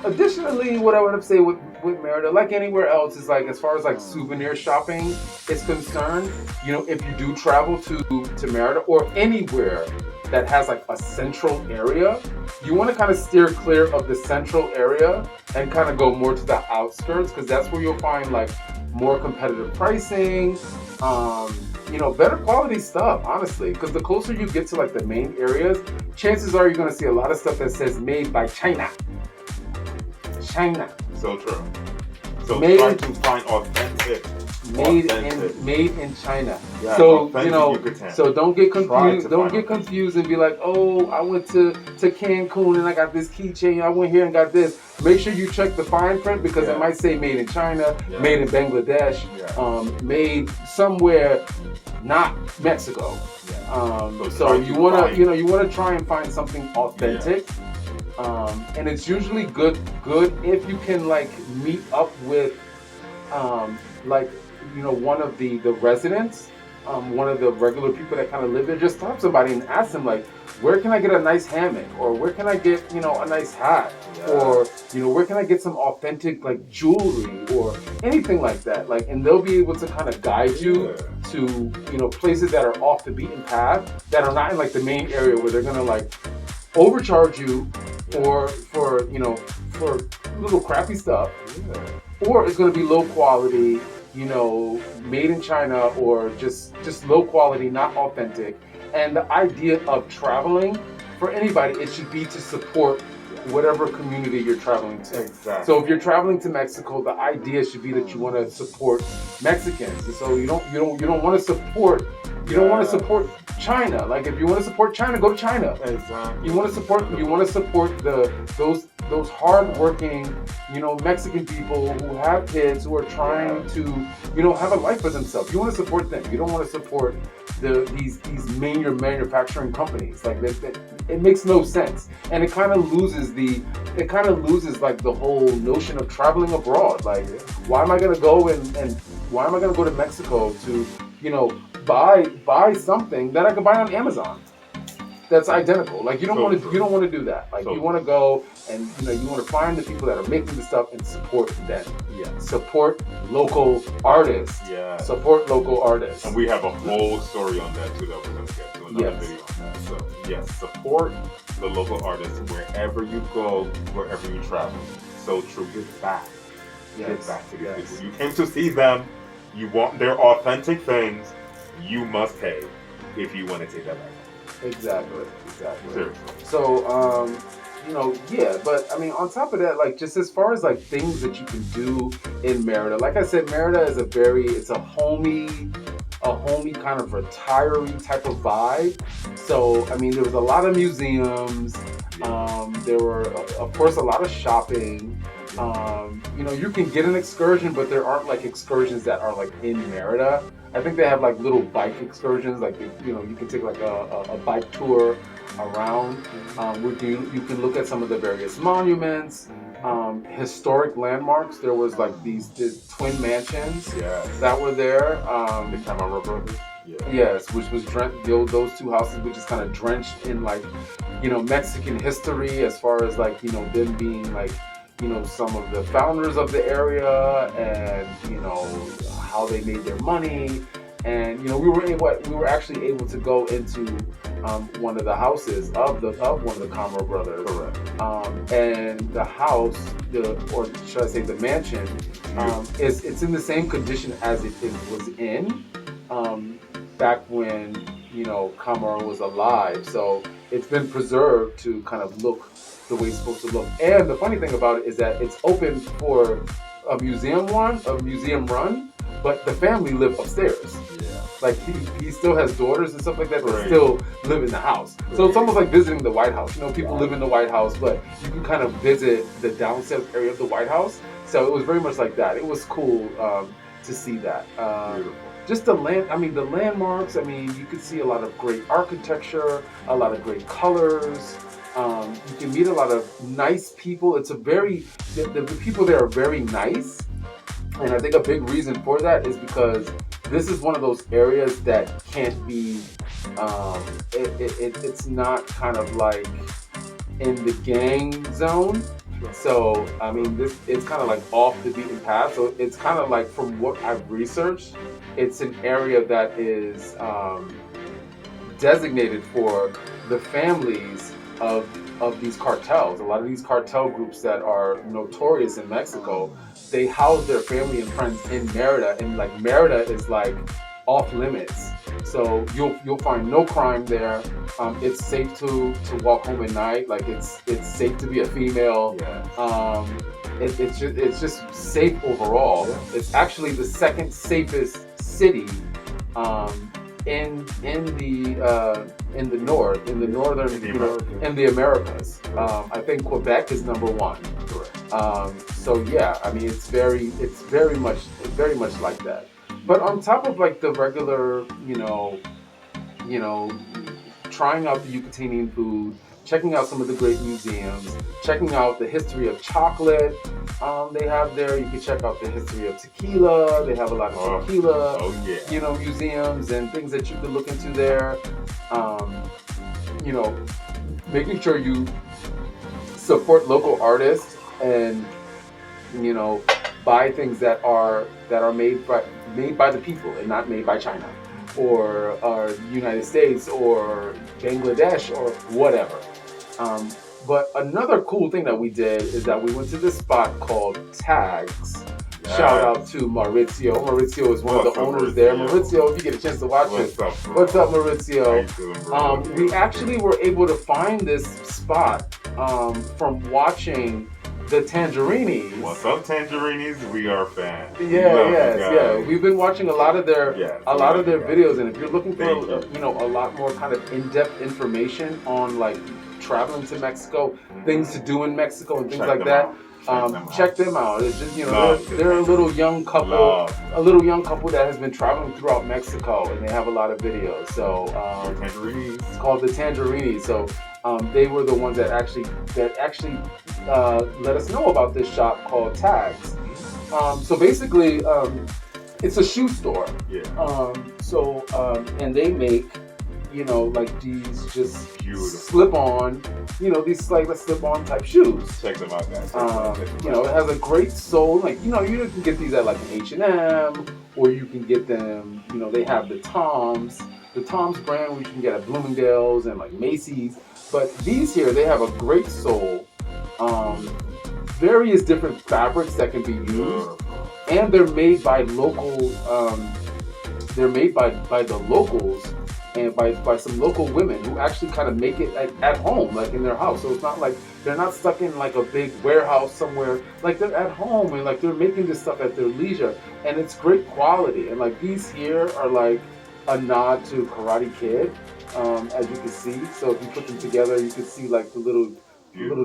Additionally, what I would say with Merida, like anywhere else, is like as far as like souvenir shopping is concerned, you know, if you do travel to Merida or anywhere that has like a central area, you want to kind of steer clear of the central area and kind of go more to the outskirts, because that's where you'll find like more competitive pricing, you know, better quality stuff, honestly, because the closer you get to like the main areas, chances are you're going to see a lot of stuff that says made by China. So true. So made try to find authentic. Made in China. Yeah, so you know, Yucatán. so don't get confused. Don't get confused and be like, oh, I went to Cancun and I got this keychain. I went here and got this. Make sure you check the fine print, because it might say made in China, made in Bangladesh, made somewhere not Mexico. So you wanna you wanna try and find something authentic. And it's usually good if you can like meet up with like, you know, one of the residents, one of the regular people that kind of live there. Just stop somebody and ask them like, where can I get a nice hammock, or where can I get, you know, a nice hat, or, you know, where can I get some authentic like jewelry or anything like that, like, and they'll be able to kind of guide you to, you know, places that are off the beaten path, that are not in like the main area where they're gonna like overcharge you for you know, for little crappy stuff, or it's going to be low quality, you know, made in China, or just low quality, not authentic. And the idea of traveling for anybody, it should be to support whatever community you're traveling to. Exactly. So if you're traveling to Mexico, the idea should be that you want to support Mexicans. And so you don't want to support China. Like, if you want to support China, go to China. Exactly. You want to support those hardworking, you know, Mexican people who have kids, who are trying to, you know, have a life for themselves. You want to support them. You don't want to support these major manufacturing companies. Like that, it makes no sense, and it kind of loses like the whole notion of traveling abroad. Like, why am I gonna go and why am I gonna go to Mexico to, you know, buy something that I could buy on Amazon that's identical? Like, you don't want to do that. Like, you want to go and, you know, you want to find the people that are making the stuff and support them. Support local artists. Support local artists. And we have a whole story on that too that we're going to get to another video on that. So yes, support the local artists wherever you go, wherever you travel. So true. Give back. Give back to these people. You came to see them. You want their authentic things. You must pay if you want to take that back. Exactly. Seriously. So, you know, but I mean, on top of that, like, just as far as like things that you can do in Merida, like I said, Merida is it's a homey kind of retiree type of vibe. So, I mean, there was a lot of museums. There were, of course, a lot of shopping. You know, you can get an excursion, but there aren't like excursions that are like in Merida. I think they have like little bike excursions, like, you know, you can take like a bike tour around. You can look at some of the various monuments, historic landmarks. There was like these twin mansions that were there. The Camaro brothers. Yes, which was those two houses, which is kind of drenched in like, you know, Mexican history, as far as like, you know, them being like, you know, some of the founders of the area, and, you know, how they made their money. And, you know, we were actually able to go into one of the houses of one of the Camaro brothers. Correct. And the house, or should I say the mansion, it's in the same condition as it was in back when, you know, Camaro was alive. So it's been preserved to kind of look the way it's supposed to look. And the funny thing about it is that it's open for a museum run, but the family live upstairs. Like, he still has daughters and stuff like that that still live in the house. So it's almost like visiting the White House. You know, people live in the White House, but you can kind of visit the downstairs area of the White House. So it was very much like that. It was cool to see that. Just the landmarks. I mean, you could see a lot of great architecture, a lot of great colors. You can meet a lot of nice people. It's the people there are very nice. And I think a big reason for that is because this is one of those areas that can't be, it's not kind of like in the gang zone. So I mean, it's kind of like off the beaten path. So it's kind of like, from what I've researched, it's an area that is designated for the families of these cartels. A lot of these cartel groups that are notorious in Mexico, they house their family and friends in Merida, and like Merida is like off limits. So you'll find no crime there. It's safe to walk home at night. Like it's safe to be a female. It's just safe overall. It's actually the second safest city in the north, in the northern, in the Americas. I think Quebec is number one. So yeah, I mean, it's very much like that. But on top of like the regular, trying out the Yucatanian food, checking out some of the great museums, checking out the history of chocolate. They have there, you can check out the history of tequila. They have a lot of tequila, museums and things that you can look into there. Making sure you support local artists and, buy things that are made by the people and not made by China or United States or Bangladesh or whatever. But another cool thing that we did is that we went to this spot called Tags. Yes. Shout out to Maurizio. Maurizio is one of the owners there. Maurizio, if you get a chance to watch it. What's up, Maurizio? We actually were able to find this spot from watching the Tangerinis. What's up, Tangerinis? We are fans. Yeah. We've been watching a lot of their videos, and if you're looking for a lot more kind of in-depth information on like traveling to Mexico, things to do in Mexico, and things like that, check them out. It's just they're a little young couple, that has been traveling throughout Mexico, and they have a lot of videos. So it's called the Tangerinis. So they were the ones that actually let us know about this shop called Tags. So basically, it's a shoe store. And they make like these just slip-on, these like slip-on type shoes. Check them out, guys. It has a great sole. Like, you can get these at like an H&M, or you can get them, they have the Toms brand, which you can get at Bloomingdale's and like Macy's. But these here, they have a great sole, various different fabrics that can be used, and they're made by local, they're made by the locals, and by some local women who actually kind of make it at home, like in their house. So it's not like they're not stuck in like a big warehouse somewhere. Like they're at home, and like they're making this stuff at their leisure, and it's great quality. And like these here are like a nod to Karate Kid, as you can see. So if you put them together, you can see like the little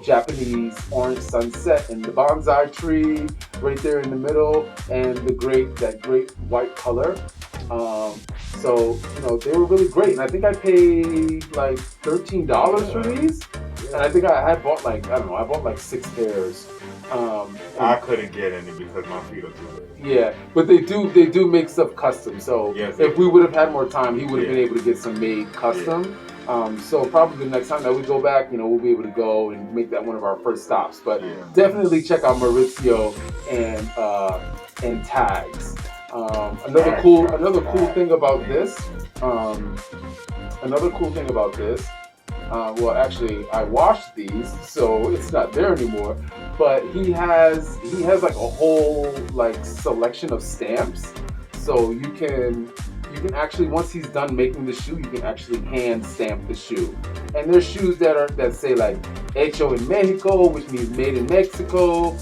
Japanese orange sunset and the bonsai tree right there in the middle, and that great white color. So they were really great, and I think I paid like $13 for these, and I think I bought I bought like 6 pairs. I couldn't get any because my feet are too big. Yeah, but they do make stuff custom. So if we would have had more time, he would have been able to get some made custom. So probably the next time that we go back, we'll be able to go and make that one of our first stops. But definitely check out Maurizio and Tags. Another cool thing about this. Well, actually, I washed these, so it's not there anymore. But he has like a whole like selection of stamps, so you can actually, once he's done making the shoe, you can actually hand stamp the shoe. And there's shoes that say like "Hecho en Mexico," which means made in Mexico.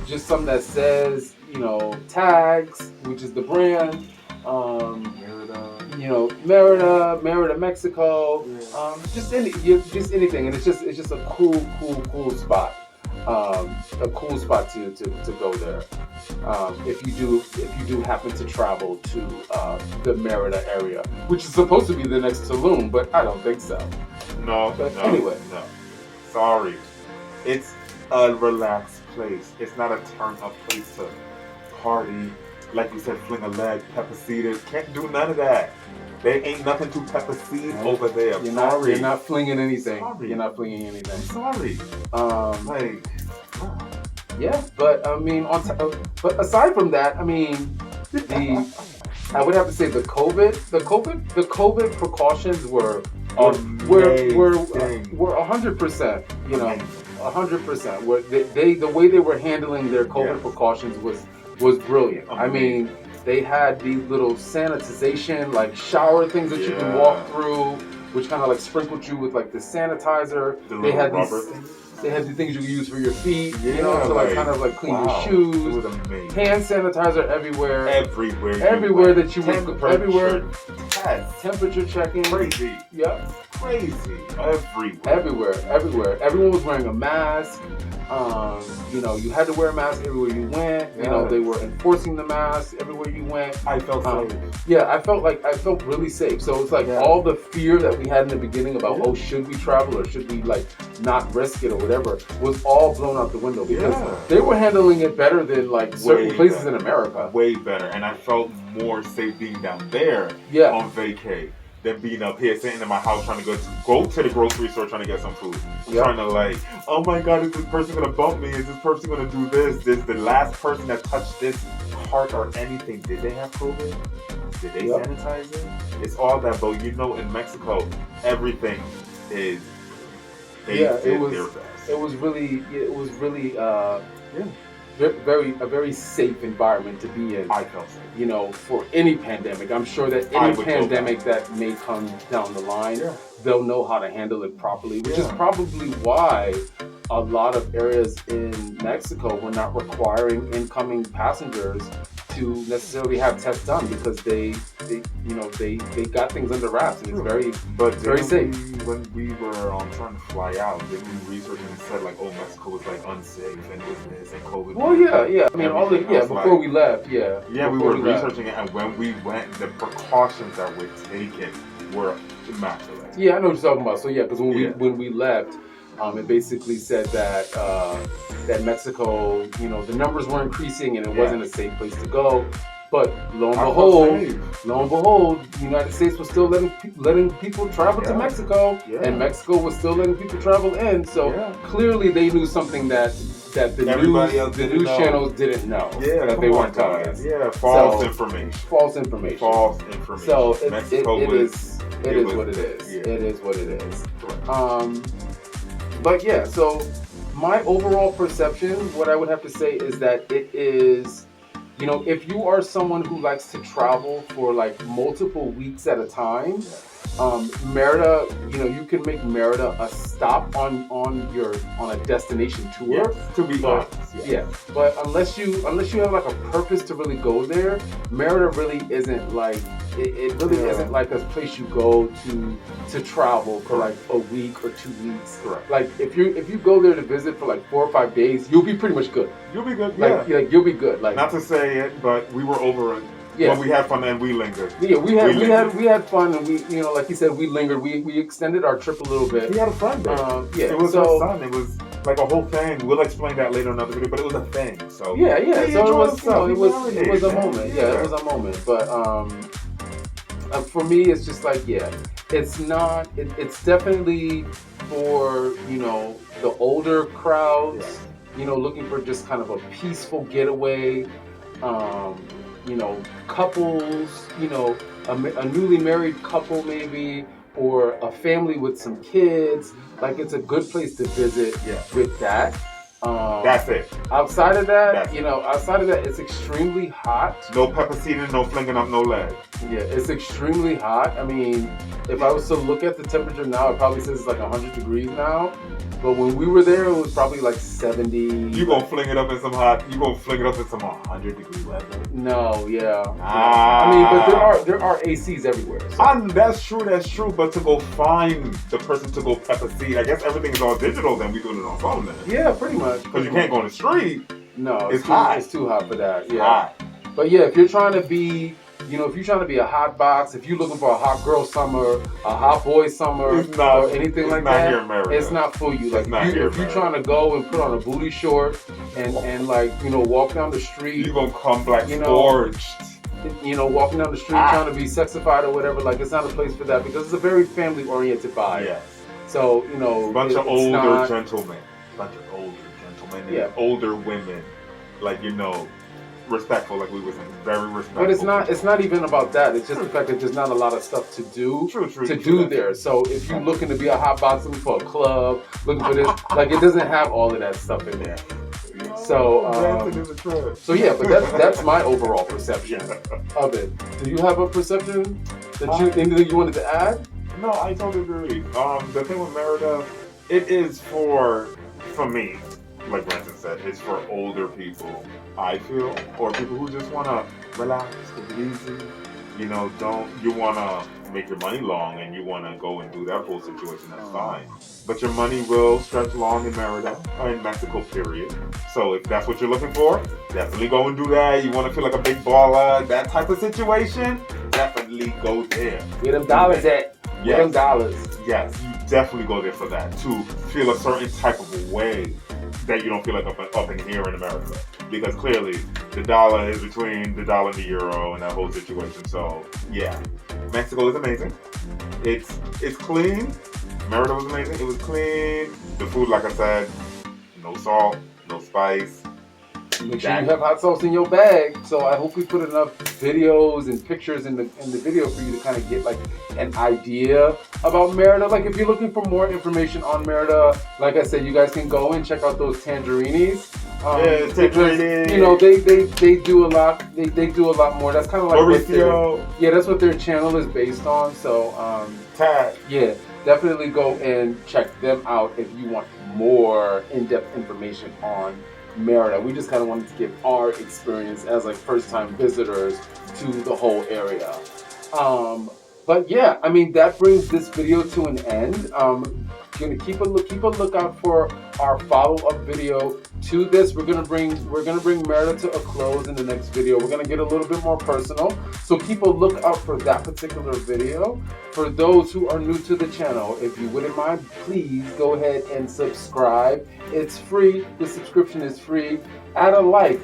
Just some that says Tags, which is the brand. Merida, Mexico. Just anything, and it's just a cool spot. A cool spot to go there. If you do happen to travel to the Merida area, which is supposed to be the next Tulum, but I don't think so. Anyway. Sorry. It's a relaxed place. It's not a turn-up place to party. Like you said, fling a leg, pepper seeded. Can't do none of that. There ain't nothing to pepper seed over there. You're not flinging anything. Sorry. You're not flinging anything. I'm sorry. Yeah, but I mean, but aside from that, I mean, I would have to say the COVID precautions were Amazing. were 100%. You know, 100%. Where they the way they were handling their COVID precautions was brilliant. I mean, they had these little sanitization like shower things that you can walk through, which kind of like sprinkled you with like the sanitizer. They had rubber things. They had the things you can use for your feet, Yeah, you know, to like kind of like clean your shoes. It was amazing. Hand sanitizer everywhere. Everywhere that you went. Everywhere. Test. Temperature checking. Crazy. Yep. Crazy. Everywhere. Everyone was wearing a mask. You know, you had to wear a mask everywhere you went. You know, they were enforcing the mask everywhere you went. I felt safe. Yeah, I felt really safe. So it's like all the fear that we had in the beginning about, oh, should we travel or should we like not risk it or whatever, was all blown out the window because they were handling it better than like certain places in America. Way better. And I felt more safe being down there on vacay than being up here sitting in my house trying to go to the grocery store trying to get some food. Trying to like, oh my God, is this person gonna bump me? Is this person gonna do this? This the last person that touched this cart or anything. Did they have COVID? Did they sanitize it? It's all that, but you know, in Mexico, everything is it was really a very safe environment to be in. I felt safe. You know, for any pandemic. I'm sure that any pandemic that may come down the line, they'll know how to handle it properly, which is probably why a lot of areas in Mexico were not requiring incoming passengers to necessarily have tests done because they got things under wraps and it's very safe. When we were trying to fly out, didn't we research and said like, oh, Mexico was like unsafe and it was this and COVID. Well, yeah. I mean, before we left, we were researching it, and when we went, the precautions that were taken were immaculate. Yeah, I know what you're talking about. So because when we left, it basically said that that Mexico, you know, the numbers were increasing and it wasn't a safe place to go. But lo and behold, the United States was still letting people travel to Mexico, and Mexico was still letting people travel in. So clearly, they knew something that the news channels didn't know. That they weren't telling us. False information. So it is what it is. It is what it is. But so my overall perception, what I would have to say is that it is, you know, if you are someone who likes to travel for like multiple weeks at a time, Merida, you know, you can make Merida a stop on a destination tour. To be honest. But unless you have like a purpose to really go there, Merida really isn't like it really isn't like a place you go to travel for like a week or 2 weeks. Correct. Like if you go there to visit for like 4 or 5 days, you'll be pretty much good. You'll be good. Like you'll be good. Like, not to say it, but we were over it. But we had fun and we lingered. Yeah, we had fun and we, you know, like you said, we lingered. We extended our trip a little bit. We had a fun day. It was fun. It was like a whole thing. We'll explain that later in another video, but it was a thing. So So it was a moment. Yeah, it was a moment. But for me, it's just like it's not. It's definitely for, you know, the older crowds. You know, looking for just kind of a peaceful getaway. You know, couples, you know, a newly married couple maybe, or a family with some kids. Like, it's a good place to visit with that. That's it. Outside of that, it's extremely hot. No pepper seeding, no flinging up no leg. Yeah, it's extremely hot. I mean, if I was to look at the temperature now, it probably says it's like 100 degrees now. But when we were there, it was probably like 70. You gonna fling it up in some 100-degree weather? No, I mean, but there are ACs everywhere. So. That's true. But to go find the person to go pepper seed, I guess everything is all digital. Then we do it on phone then. Yeah, pretty much. Because you can't go on the street. No, it's hot. It's too hot for that. Yeah. Hot. But if you're trying to be, you know, if you're trying to be a hot box, if you're looking for a hot girl summer, a hot boy summer, or anything like that, it's not for you. Like, if you're trying to go and put on a booty short and like, you know, walk down the street, you're gonna come black scorched. You know, walking down the street trying to be sexified or whatever, like, it's not a place for that because it's a very family-oriented vibe. Yes. So, you know, bunch of older gentlemen. bunch of older gentlemen and Yeah. older women, like, respectful, like we were saying, very respectful. But it's not even about that. It's just the fact that there's not a lot of stuff to do there. So if you're looking to be a hot box, looking for a club, looking for this, like it doesn't have all of that stuff in there. So yeah, but that's my overall perception of it. Do you have a perception that anything you wanted to add? No, I totally agree. The thing with Merida, it is for me, like Branson said, it's for older people, I feel, or people who just want to relax, take it easy. You want to make your money long and you want to go and do that whole situation, that's fine. But your money will stretch long in Merida, or in Mexico, period. So if that's what you're looking for, definitely go and do that. You want to feel like a big baller, that type of situation, definitely go there. Get them dollars at. Get them dollars. Yes, you definitely go there for that, to feel a certain type of way that you don't feel like up in here in America. Because clearly, the dollar is between the dollar and the euro and that whole situation. So, yeah. Mexico is amazing. It's clean. Merida was amazing. It was clean. The food, like I said, no salt, no spice. Make sure you have hot sauce in your bag. So I hope we put enough videos and pictures in the video for you to kind of get like an idea about Merida. Like if you're looking for more information on Merida, like I said, you guys can go and check out those tangerinis. Because, they do a lot. They do a lot more. That's kind of like that's what their channel is based on. So yeah, definitely go and check them out if you want more in-depth information on Merida. We just kind of wanted to give our experience as like first-time visitors to the whole area. But yeah, I mean that brings this video to an end. Gonna keep a lookout for our follow-up video to this. We're gonna bring Merida to a close in the next video. We're gonna get a little bit more personal, so keep a lookout for that particular video. For those who are new to the channel, if you wouldn't mind, please go ahead and subscribe. It's free. The subscription is free. Add a like.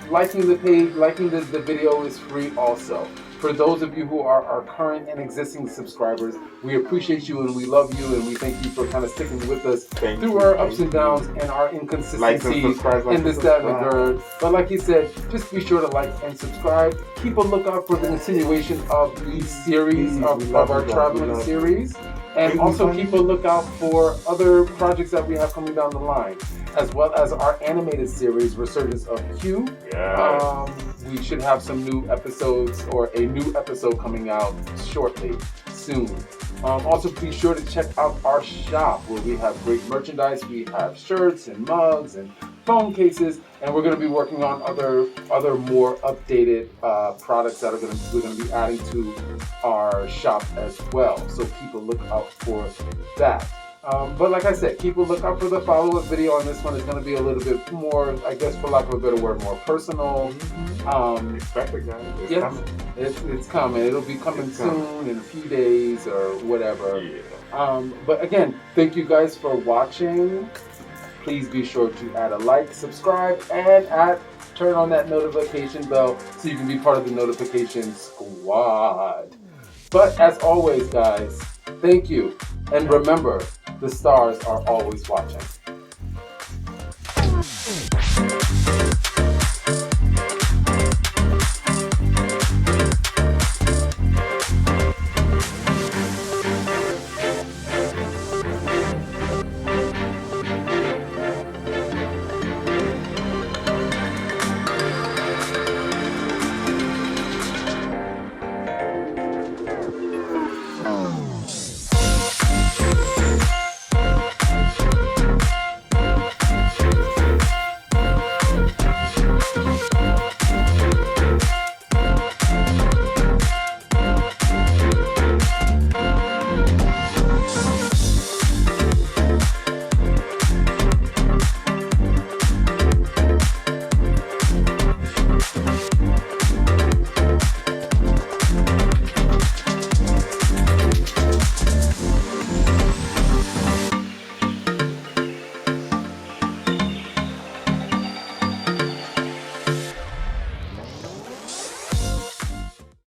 Liking the page, liking the video is free also. For those of you who are our current and existing subscribers, we appreciate you and we love you and we thank you for kind of sticking with us through our ups and downs and our inconsistencies and this, that, and the third. But like he said, just be sure to like and subscribe. Keep a lookout for the continuation of these series of our traveling series. And also keep a lookout for other projects that we have coming down the line, as well as our animated series, Resurgence of Q. We should have some new episodes or a new episode coming out soon. Also, be sure to check out our shop where we have great merchandise. We have shirts and mugs and phone cases, and we're going to be working on other more updated products that we're going to be adding to our shop as well. So keep a lookout for that. But like I said, keep a lookout for the follow-up video on this one. It's going to be a little bit more, I guess, for lack of a better word, more personal. Expect it, guys. Coming. It's coming. It'll be coming soon in a few days or whatever. Yeah. But again, thank you guys for watching. Please be sure to add a like, subscribe, and turn on that notification bell so you can be part of the notification squad. But as always, guys, thank you. And remember, the stars are always watching.